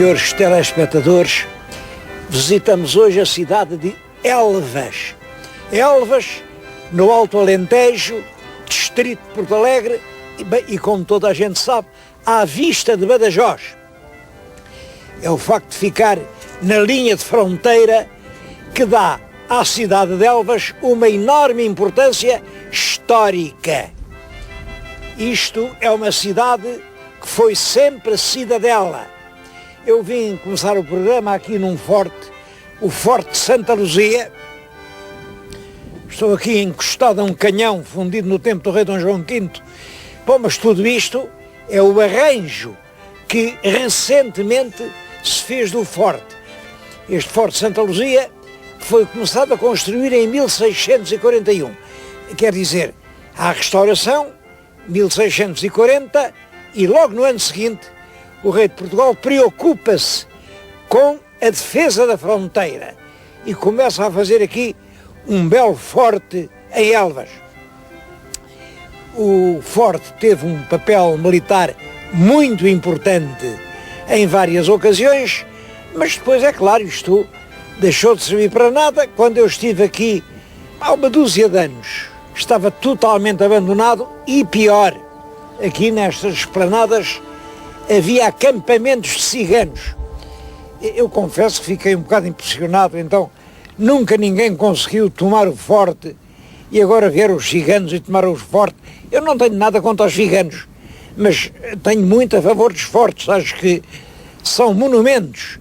senhores telespectadores, visitamos hoje a cidade de Elvas. Elvas, no Alto Alentejo, distrito de Porto Alegre, e como toda a gente sabe, à vista de Badajoz. É o facto de ficar na linha de fronteira que dá à cidade de Elvas uma enorme importância histórica. Isto é uma cidade que foi sempre cidadela. Eu vim começar o programa aqui num forte, o Forte de Santa Luzia. Estou aqui encostado a um canhão fundido no tempo do rei Dom João V. Bom, mas tudo isto é o arranjo que recentemente se fez do forte. Este Forte de Santa Luzia foi começado a construir em 1641. Quer dizer, há a restauração, 1640, e logo no ano seguinte o rei de Portugal preocupa-se com a defesa da fronteira e começa a fazer aqui um belo forte em Elvas. O forte teve um papel militar muito importante em várias ocasiões, mas depois, é claro, isto deixou de servir para nada. Quando eu estive aqui há uma dúzia de anos, estava totalmente abandonado e pior, aqui nestas esplanadas havia acampamentos de ciganos. Eu confesso que fiquei um bocado impressionado, então nunca ninguém conseguiu tomar o forte e agora vieram os ciganos e tomaram o forte. Eu não tenho nada contra os ciganos, mas tenho muito a favor dos fortes. Acho que são monumentos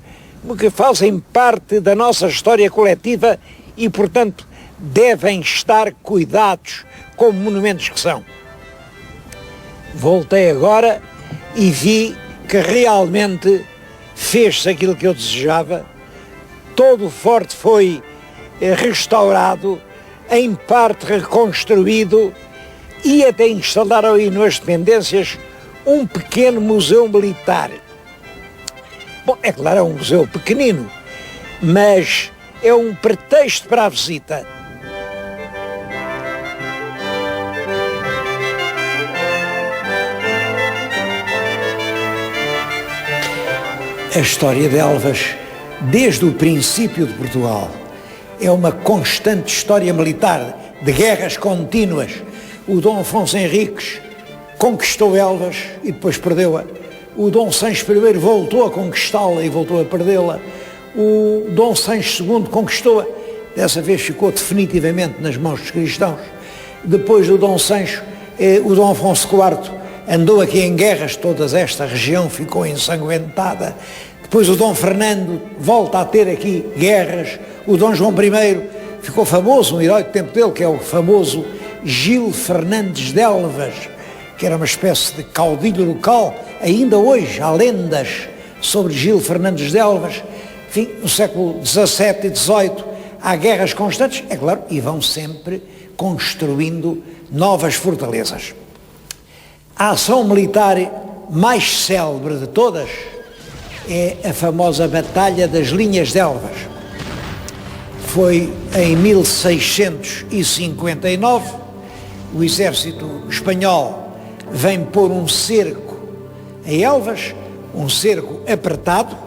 que fazem parte da nossa história coletiva e, portanto, devem estar cuidados como monumentos que são. Voltei agora e vi que realmente fez-se aquilo que eu desejava. Todo o forte foi restaurado, em parte reconstruído, e até instalaram aí nas dependências um pequeno museu militar. Bom, é claro, é um museu pequenino, mas é um pretexto para a visita. A história de Elvas, desde o princípio de Portugal, é uma constante história militar, de guerras contínuas. O Dom Afonso Henriques conquistou Elvas e depois perdeu-a. O Dom Sancho I voltou a conquistá-la e voltou a perdê-la. O Dom Sancho II conquistou-a. Dessa vez ficou definitivamente nas mãos dos cristãos. Depois do Dom Sancho, o Dom Afonso IV andou aqui em guerras, toda esta região ficou ensanguentada. Depois o Dom Fernando volta a ter aqui guerras. O Dom João I ficou famoso, um herói do tempo dele, que é o famoso Gil Fernandes de Elvas, que era uma espécie de caudilho local. Ainda hoje há lendas sobre Gil Fernandes de Elvas. Enfim, no século XVII e XVIII há guerras constantes, é claro, e vão sempre construindo novas fortalezas. A ação militar mais célebre de todas é a famosa Batalha das Linhas de Elvas. Foi em 1659, o exército espanhol vem pôr um cerco em Elvas, um cerco apertado,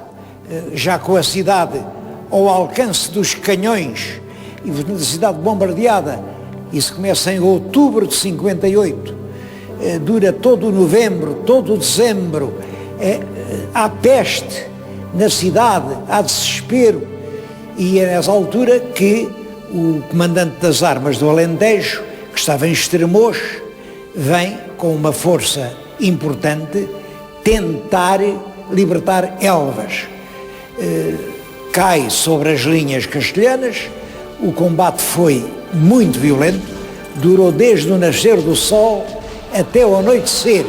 já com a cidade ao alcance dos canhões e a cidade bombardeada. Isso começa em outubro de 58, dura todo o novembro, todo o dezembro. Há peste na cidade, há desespero, e é nessa altura que o comandante das armas do Alentejo, que estava em Estremoz, vem com uma força importante tentar libertar Elvas. Cai sobre as linhas castelhanas, o combate foi muito violento, durou desde o nascer do sol até o anoitecer.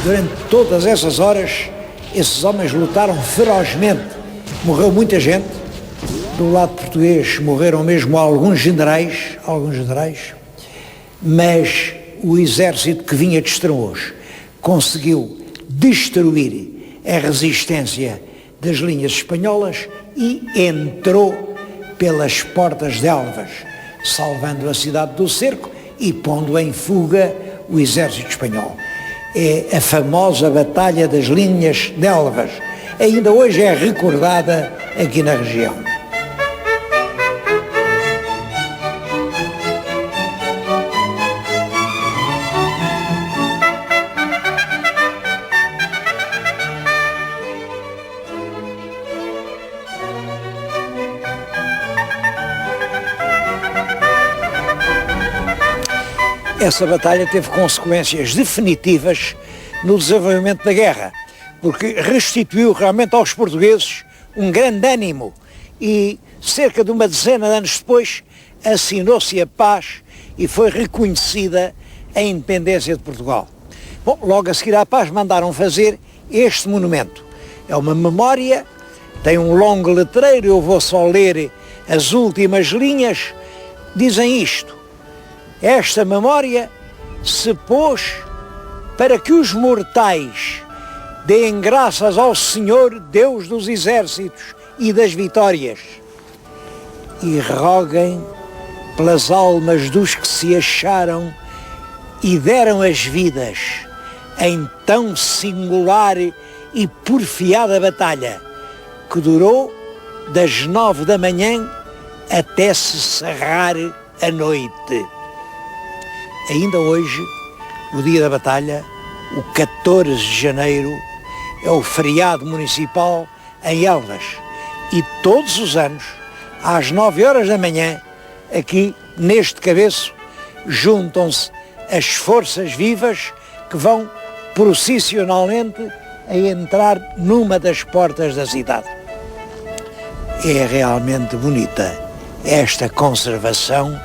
Durante todas essas horas, esses homens lutaram ferozmente. Morreu muita gente. Do lado português morreram mesmo alguns generais, mas o exército que vinha de Estremoz conseguiu destruir a resistência das linhas espanholas e entrou pelas portas de Elvas, salvando a cidade do cerco e pondo em fuga o exército espanhol. É a famosa Batalha das Linhas de Elvas. ainda hoje é recordada aqui na região. Essa batalha teve consequências definitivas no desenvolvimento da guerra, porque restituiu realmente aos portugueses um grande ânimo e cerca de uma dezena de anos depois assinou-se a paz e foi reconhecida a independência de Portugal. Bom, logo a seguir à paz mandaram fazer este monumento. É uma memória, tem um longo letreiro, eu vou só ler as últimas linhas, dizem isto: esta memória se pôs para que os mortais deem graças ao Senhor, Deus dos exércitos e das vitórias, e roguem pelas almas dos que se acharam e deram as vidas em tão singular e porfiada batalha, que durou das 9 da manhã até se cerrar a noite. Ainda hoje, o dia da batalha, o 14 de janeiro, é o feriado municipal em Elvas. E todos os anos, às 9 horas da manhã, aqui neste cabeço, juntam-se as forças vivas que vão processionalmente a entrar numa das portas da cidade. É realmente bonita esta conservação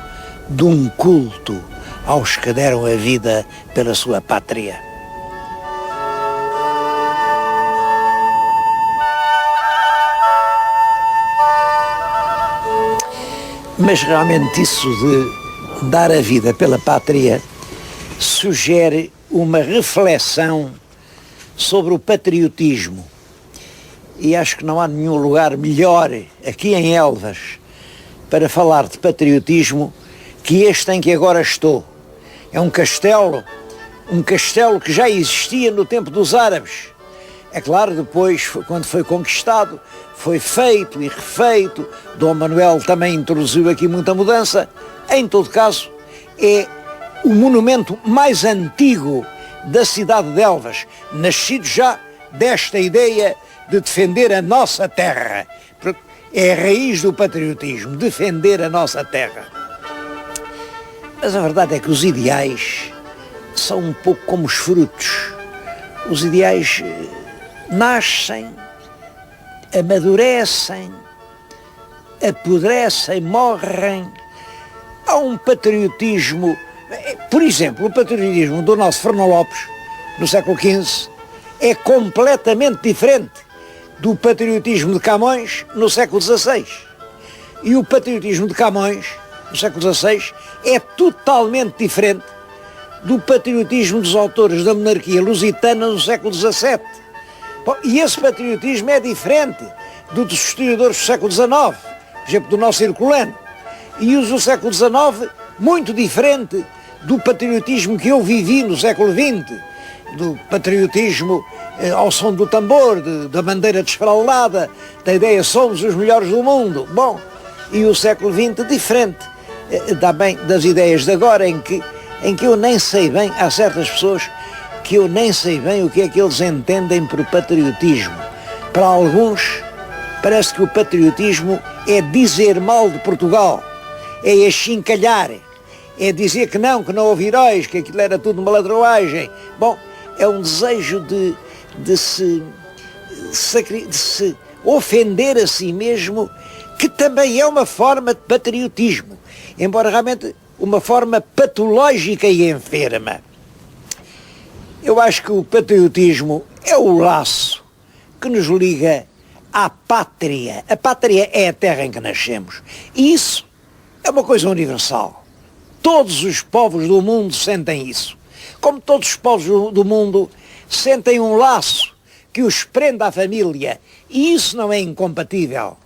de um culto aos que deram a vida pela sua pátria. Mas realmente isso de dar a vida pela pátria sugere uma reflexão sobre o patriotismo. E acho que não há nenhum lugar melhor aqui em Elvas para falar de patriotismo que este em que agora estou. É um castelo que já existia no tempo dos árabes. É claro, depois, quando foi conquistado, foi feito e refeito. Dom Manuel também introduziu aqui muita mudança. Em todo caso, é o monumento mais antigo da cidade de Elvas, nascido já desta ideia de defender a nossa terra. É a raiz do patriotismo, defender a nossa terra. Mas a verdade é que os ideais são um pouco como os frutos. Os ideais nascem, amadurecem, apodrecem, morrem. Há um patriotismo, por exemplo, o patriotismo do nosso Fernão Lopes, no século XV, é completamente diferente do patriotismo de Camões no século XVI. E o patriotismo de Camões, no século XVI, é totalmente diferente do patriotismo dos autores da monarquia lusitana no século XVII. Bom, e esse patriotismo é diferente do dos historiadores do século XIX, por exemplo, do nosso Herculano. E os do século XIX, muito diferente do patriotismo que eu vivi no século XX, do patriotismo ao som do tambor, da bandeira desfraldada, da ideia somos os melhores do mundo. Bom, e o século XX diferente, também das ideias de agora, em que eu nem sei bem, há certas pessoas que eu nem sei bem o que é que eles entendem por patriotismo. Para alguns, parece que o patriotismo é dizer mal de Portugal, é achincalhar, é dizer que não houve heróis, que aquilo era tudo uma ladroagem. Bom, é um desejo de se ofender a si mesmo, que também é uma forma de patriotismo, embora realmente uma forma patológica e enferma. Eu acho que o patriotismo é o laço que nos liga à pátria. A pátria é a terra em que nascemos. E isso é uma coisa universal. Todos os povos do mundo sentem isso. Como todos os povos do mundo sentem um laço que os prende à família. E isso não é incompatível.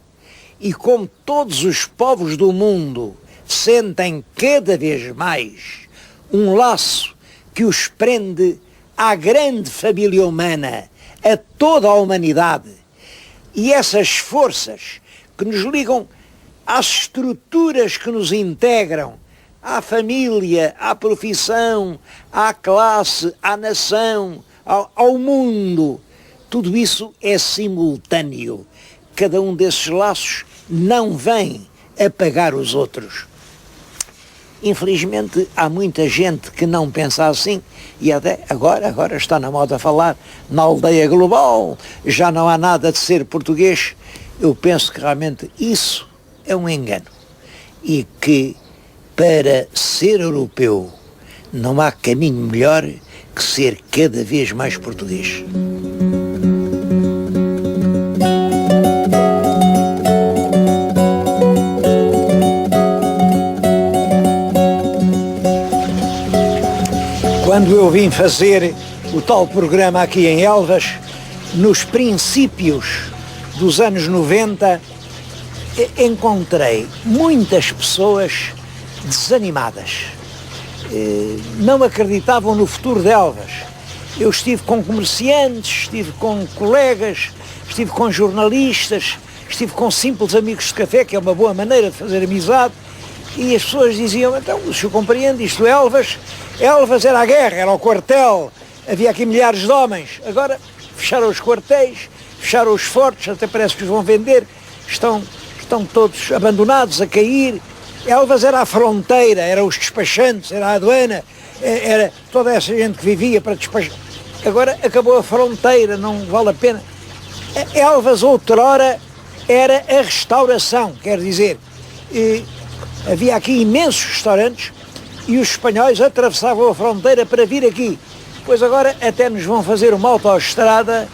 E como todos os povos do mundo sentem cada vez mais um laço que os prende à grande família humana, a toda a humanidade, E essas forças que nos ligam às estruturas que nos integram, à família, à profissão, à classe, à nação, ao mundo, tudo isso é simultâneo. Cada um desses laços não vem apagar os outros. Infelizmente há muita gente que não pensa assim e até agora está na moda falar na aldeia global, já não há nada de ser português. Eu penso que realmente isso é um engano e que para ser europeu não há caminho melhor que ser cada vez mais português. Quando eu vim fazer o tal programa aqui em Elvas, nos princípios dos anos 90, encontrei muitas pessoas desanimadas. Não acreditavam no futuro de Elvas. Eu estive com comerciantes, estive com colegas, estive com jornalistas, estive com simples amigos de café, que é uma boa maneira de fazer amizade, e as pessoas diziam, então, o senhor compreende, isto Elvas era a guerra, era o quartel, havia aqui milhares de homens, agora fecharam os quartéis, fecharam os fortes, até parece que os vão vender, estão todos abandonados, a cair. Elvas era a fronteira, eram os despachantes, era a aduana, era toda essa gente que vivia para despachar. Agora acabou a fronteira, não vale a pena. Elvas outrora era a restauração, quer dizer, havia aqui imensos restaurantes e os espanhóis atravessavam a fronteira para vir aqui. Pois agora até nos vão fazer uma autoestrada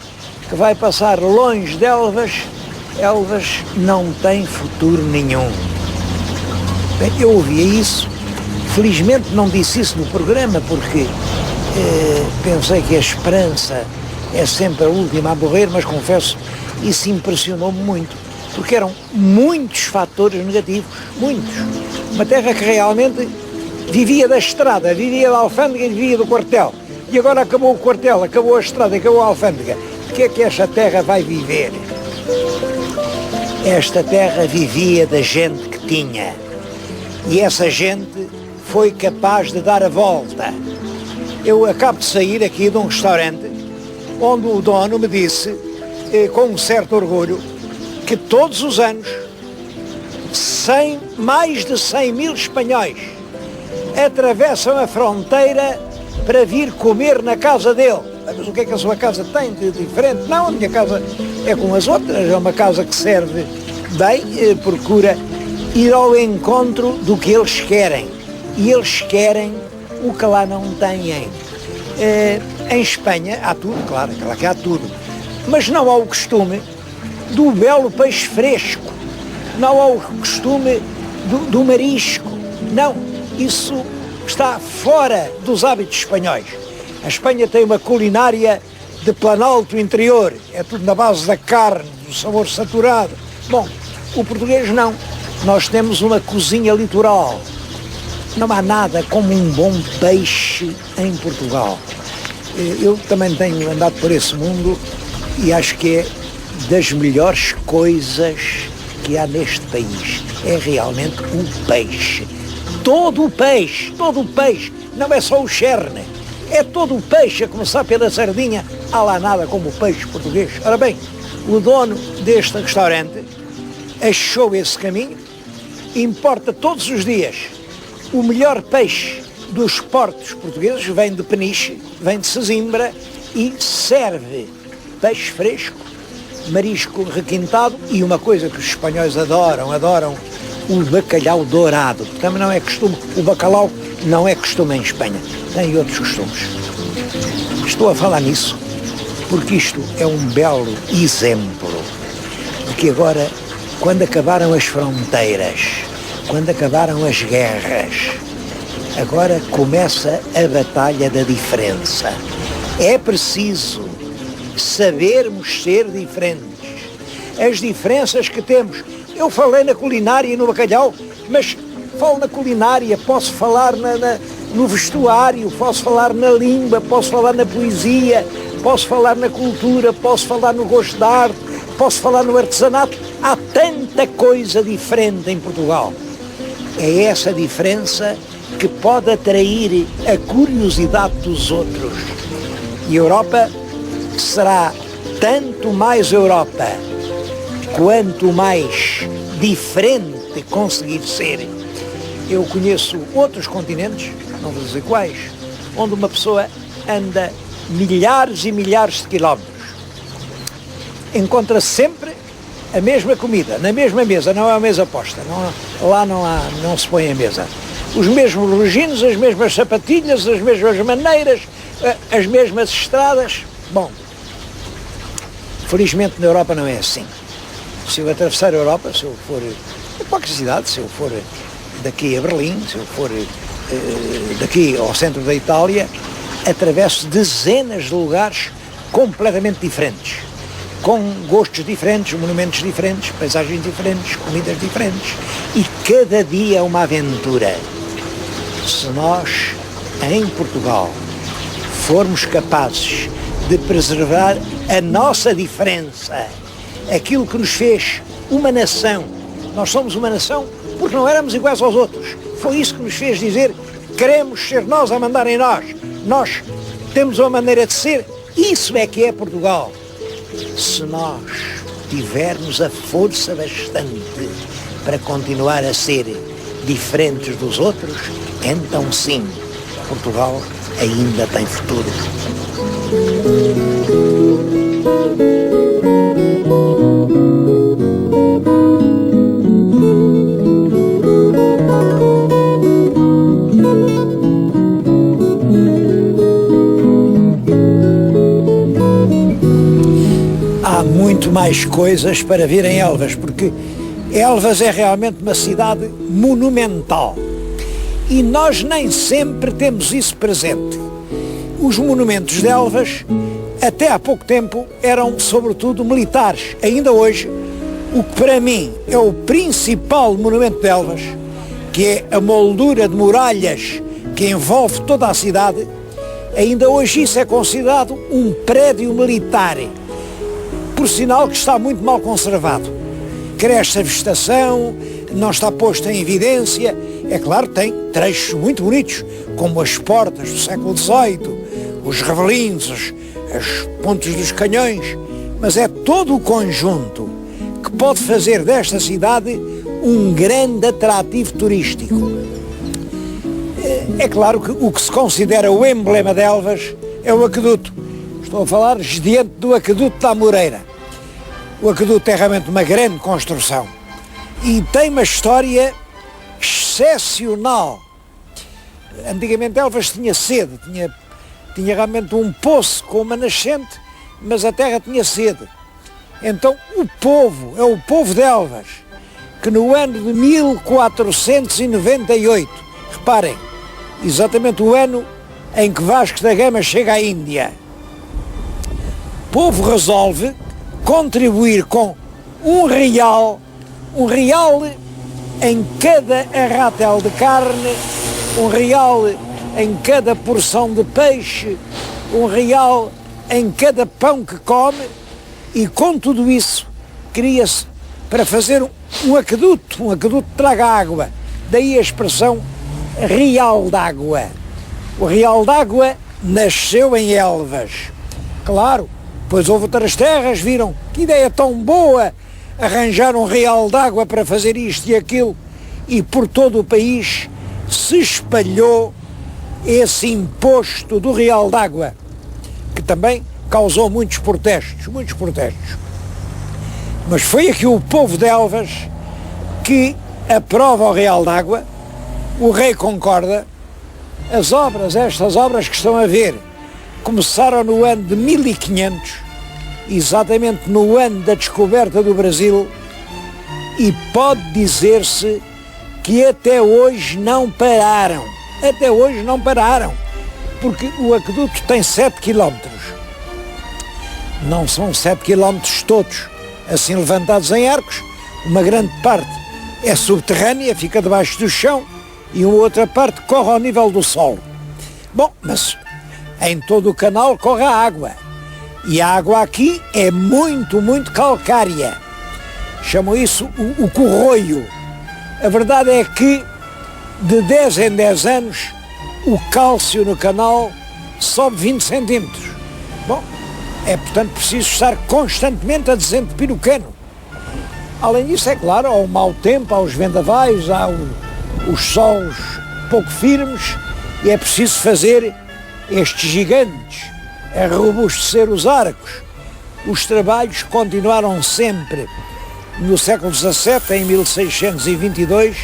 que vai passar longe de Elvas. Elvas não tem futuro nenhum. Bem, eu ouvia isso, felizmente não disse isso no programa porque pensei que a esperança é sempre a última a morrer, mas confesso, isso impressionou-me muito, porque eram muitos fatores negativos, muitos. Uma terra que realmente vivia da estrada, vivia da alfândega e vivia do quartel. E agora acabou o quartel, acabou a estrada, acabou a alfândega. O que é que esta terra vai viver? Esta terra vivia da gente que tinha. E essa gente foi capaz de dar a volta. Eu acabo de sair aqui de um restaurante onde o dono me disse, com um certo orgulho, que todos os anos mais de 100 mil espanhóis atravessam a fronteira para vir comer na casa dele. Mas o que é que a sua casa tem de diferente? Não, a minha casa é como as outras, é uma casa que serve bem, procura ir ao encontro do que eles querem. E eles querem o que lá não têm. Em Espanha há tudo, claro que há tudo, mas não há o costume do belo peixe fresco, não há o costume do marisco, não, isso está fora dos hábitos espanhóis. A Espanha tem uma culinária de planalto interior, é tudo na base da carne, do sabor saturado. Bom, o português não, nós temos uma cozinha litoral, não há nada como um bom peixe em Portugal. Eu também tenho andado por esse mundo e acho que é das melhores coisas que há neste país, é realmente o peixe. Todo o peixe, não é só o cherne, é todo o peixe, a começar pela sardinha, há lá nada como o peixe português. Ora bem, o dono deste restaurante achou esse caminho, importa todos os dias o melhor peixe dos portos portugueses, vem de Peniche, vem de Sesimbra e serve peixe fresco, marisco requintado e uma coisa que os espanhóis adoram o bacalhau dourado. Também não é costume, o bacalhau não é costume em Espanha, tem outros costumes. Estou a falar nisso porque isto é um belo exemplo de que agora, quando acabaram as fronteiras, quando acabaram as guerras, agora começa a batalha da diferença. É preciso sabermos ser diferentes. As diferenças que temos. Eu falei na culinária e no bacalhau, mas falo na culinária, posso falar no vestuário, posso falar na língua, posso falar na poesia, posso falar na cultura, posso falar no gosto da arte, posso falar no artesanato, há tanta coisa diferente em Portugal. É essa diferença que pode atrair a curiosidade dos outros. E a Europa será tanto mais Europa, quanto mais diferente conseguir ser. Eu conheço outros continentes, não vou dizer quais, onde uma pessoa anda milhares e milhares de quilómetros. Encontra sempre a mesma comida, na mesma mesa, não é uma mesa posta, lá não se põe a mesa. Os mesmos regimes, as mesmas sapatilhas, as mesmas maneiras, as mesmas estradas. Bom, felizmente na Europa não é assim. Se eu atravessar a Europa, se eu for a qualquer cidade, se eu for daqui a Berlim, se eu for daqui ao centro da Itália, atravesso dezenas de lugares completamente diferentes, com gostos diferentes, monumentos diferentes, paisagens diferentes, comidas diferentes, e cada dia é uma aventura. Se nós, em Portugal, formos capazes de preservar a nossa diferença, aquilo que nos fez uma nação, nós somos uma nação porque não éramos iguais aos outros, foi isso que nos fez dizer, queremos ser nós a mandar em nós temos uma maneira de ser, isso é que é Portugal. Se nós tivermos a força bastante para continuar a ser diferentes dos outros, então sim, Portugal ainda tem futuro. Há muito mais coisas para ver em Elvas, porque Elvas é realmente uma cidade monumental e nós nem sempre temos isso presente. Os monumentos de Elvas, até há pouco tempo, eram sobretudo militares. Ainda hoje, o que para mim é o principal monumento de Elvas, que é a moldura de muralhas que envolve toda a cidade, ainda hoje isso é considerado um prédio militar, por sinal que está muito mal conservado. Cresce a vegetação, não está posto em evidência. É claro, tem trechos muito bonitos, como as portas do século XVIII, os revelinhos, os pontos dos canhões, mas é todo o conjunto que pode fazer desta cidade um grande atrativo turístico. É claro que o que se considera o emblema de Elvas é o aqueduto. Estou a falar diante do aqueduto da Amoreira. O aqueduto é realmente uma grande construção e tem uma história excepcional. Antigamente Elvas tinha sede, tinha realmente um poço com uma nascente, mas a terra tinha sede. Então o povo de Elvas, que no ano de 1498, reparem, exatamente o ano em que Vasco da Gama chega à Índia, o povo resolve contribuir com um real em cada arratel de carne, um real em cada porção de peixe, um real em cada pão que come, e com tudo isso queria-se para fazer um aqueduto que traga água, daí a expressão Real d'Água. O Real d'Água nasceu em Elvas, claro. Depois houve outras terras, viram que ideia tão boa, arranjaram um real d'água para fazer isto e aquilo, e por todo o país se espalhou esse imposto do real d'água, que também causou muitos protestos. Mas foi aqui o povo de Elvas que aprova o real d'água, o rei concorda, estas obras que estão a ver, começaram no ano de 1500, exatamente no ano da descoberta do Brasil, e pode dizer-se que até hoje não pararam, porque o aqueduto tem 7 km. Não são 7 km todos assim levantados em arcos, uma grande parte é subterrânea, fica debaixo do chão, e uma outra parte corre ao nível do solo. Bom, mas em todo o canal corre a água, E a água aqui é muito, muito calcária. Chamam isso o corroio. A verdade é que de 10 em 10 anos o cálcio no canal sobe 20 centímetros. Bom, é portanto preciso estar constantemente a desentupir o cano. Além disso, é claro, há o mau tempo, há os vendavais, há os solos pouco firmes e é preciso fazer estes gigantes, é robustecer os arcos. Os trabalhos continuaram sempre. No século XVII, em 1622,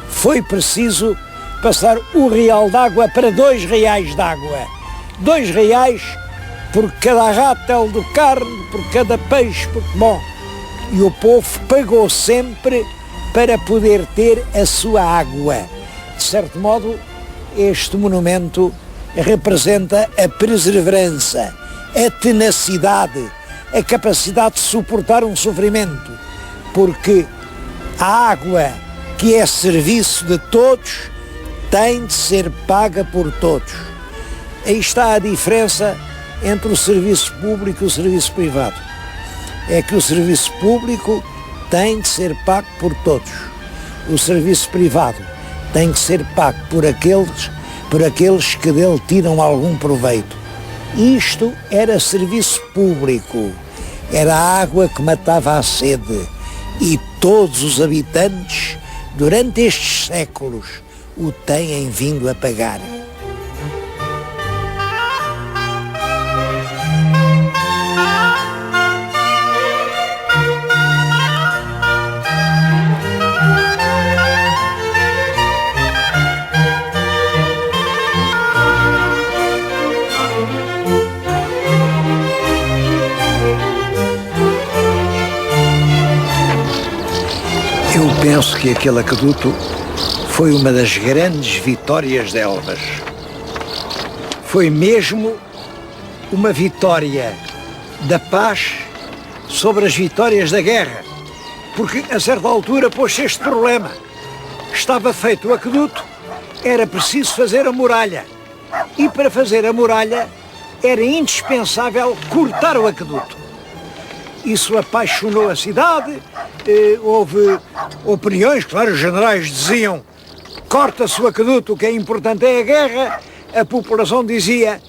foi preciso passar o real de água para 2 reais de água. 2 reais por cada rátel de carne, por cada peixe, bom. E o povo pagou sempre para poder ter a sua água. De certo modo, este monumento representa a perseverança, a tenacidade, a capacidade de suportar um sofrimento, porque a água, que é serviço de todos, tem de ser paga por todos. Aí está a diferença entre o serviço público e o serviço privado. É que o serviço público tem de ser pago por todos. O serviço privado tem que ser pago por aqueles que dele tiram algum proveito. Isto era serviço público. Era a água que matava a sede. E todos os habitantes, durante estes séculos, o têm vindo a pagar. Eu penso que aquele aqueduto foi uma das grandes vitórias de Elvas. Foi mesmo uma vitória da paz sobre as vitórias da guerra, porque a certa altura pôs-se este problema. Estava feito o aqueduto, era preciso fazer a muralha, e para fazer a muralha era indispensável cortar o aqueduto. Isso apaixonou a cidade, houve opiniões, claro, os generais diziam corta-se o aqueduto, o que é importante é a guerra, a população dizia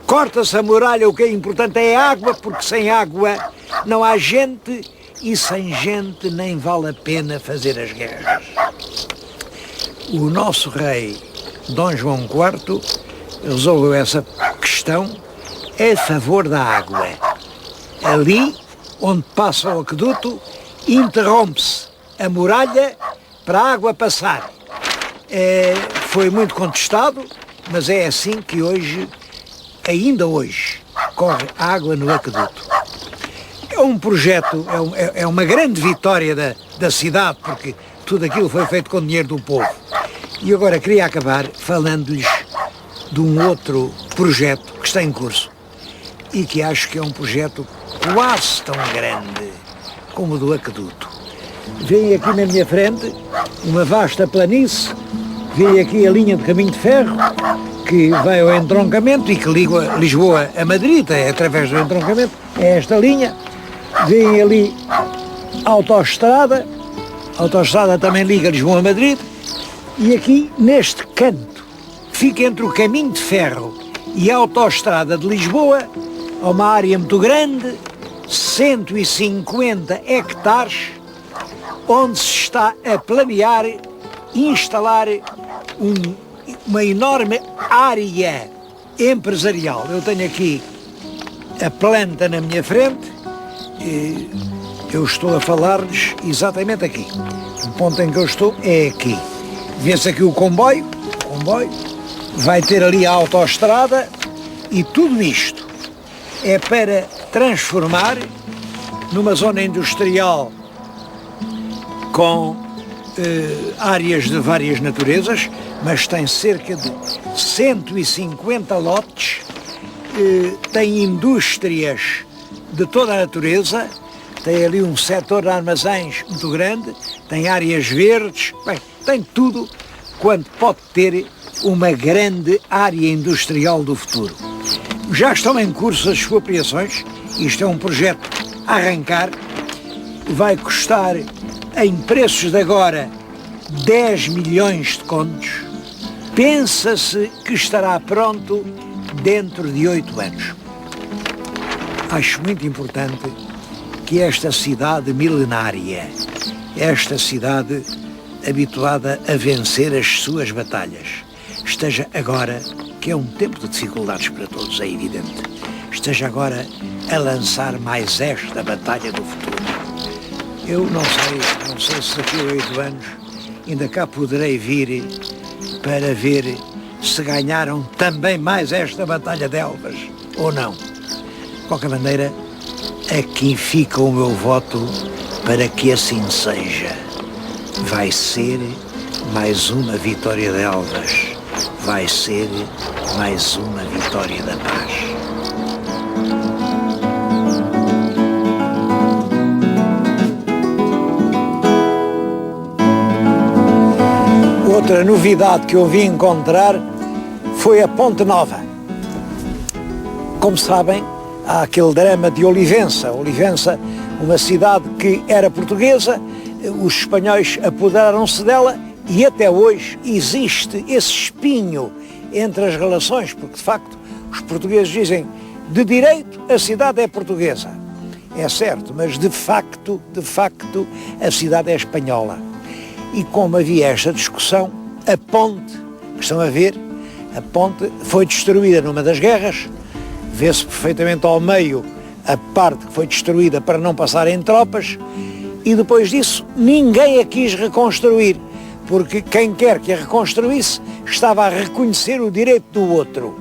corta-se a muralha, o que é importante é a água, porque sem água não há gente e sem gente nem vale a pena fazer as guerras. O nosso rei, Dom João IV, resolveu essa questão a favor da água. Ali onde passa o aqueduto, interrompe-se a muralha para a água passar. Foi muito contestado, mas é assim que hoje, ainda hoje, corre água no aqueduto. É um projeto, é uma grande vitória da cidade, porque tudo aquilo foi feito com dinheiro do povo. E agora queria acabar falando-lhes de um outro projeto que está em curso e que acho que é um projeto quase tão grande como o do aqueduto. Vem aqui na minha frente uma vasta planície, vem aqui a linha de caminho de ferro que vai ao entroncamento e que liga Lisboa a Madrid, é através do entroncamento, é esta linha. Vem ali a autoestrada também liga Lisboa a Madrid, e aqui neste canto, que fica entre o caminho de ferro e a autoestrada de Lisboa, há uma área muito grande, 150 hectares, onde se está a planear instalar uma enorme área empresarial. Eu tenho aqui a planta na minha frente e eu estou a falar-lhes exatamente aqui. O ponto em que eu estou é aqui. Vê-se aqui o comboio vai ter ali a autoestrada e tudo isto é para transformar numa zona industrial com áreas de várias naturezas, mas tem cerca de 150 lotes, tem indústrias de toda a natureza, tem ali um setor de armazéns muito grande, tem áreas verdes, bem, tem tudo quanto pode ter uma grande área industrial do futuro. Já estão em curso as expropriações. Isto é um projeto a arrancar. Vai custar, em preços de agora, 10 milhões de contos. Pensa-se que estará pronto dentro de 8 anos. Acho muito importante que esta cidade milenária, esta cidade habituada a vencer as suas batalhas, esteja agora, que é um tempo de dificuldades para todos, é evidente, esteja agora a lançar mais esta batalha do futuro. Eu não sei se daqui a 8 anos ainda cá poderei vir para ver se ganharam também mais esta batalha de Elvas ou não. De qualquer maneira, aqui fica o meu voto para que assim seja. Vai ser mais uma vitória de Elvas. Vai ser mais uma vitória da paz. Outra novidade que eu vim encontrar foi a Ponte Nova. Como sabem, há aquele drama de Olivença. Olivença, uma cidade que era portuguesa, os espanhóis apoderaram-se dela e até hoje existe esse espinho entre as relações, porque de facto os portugueses dizem de direito a cidade é portuguesa. É certo, mas de facto a cidade é espanhola. E como havia esta discussão, a ponte, que estão a ver, a ponte foi destruída numa das guerras, vê-se perfeitamente ao meio a parte que foi destruída para não passarem tropas, e depois disso ninguém a quis reconstruir, porque quem quer que a reconstruísse estava a reconhecer o direito do outro.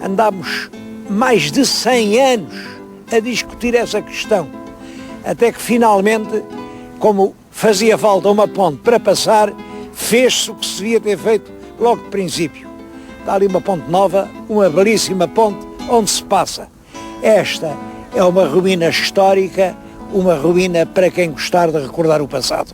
Andámos mais de 100 anos a discutir essa questão, até que finalmente, como fazia falta uma ponte para passar, fez-se o que se devia ter feito logo de princípio. Está ali uma ponte nova, uma belíssima ponte onde se passa. Esta é uma ruína histórica, uma ruína para quem gostar de recordar o passado.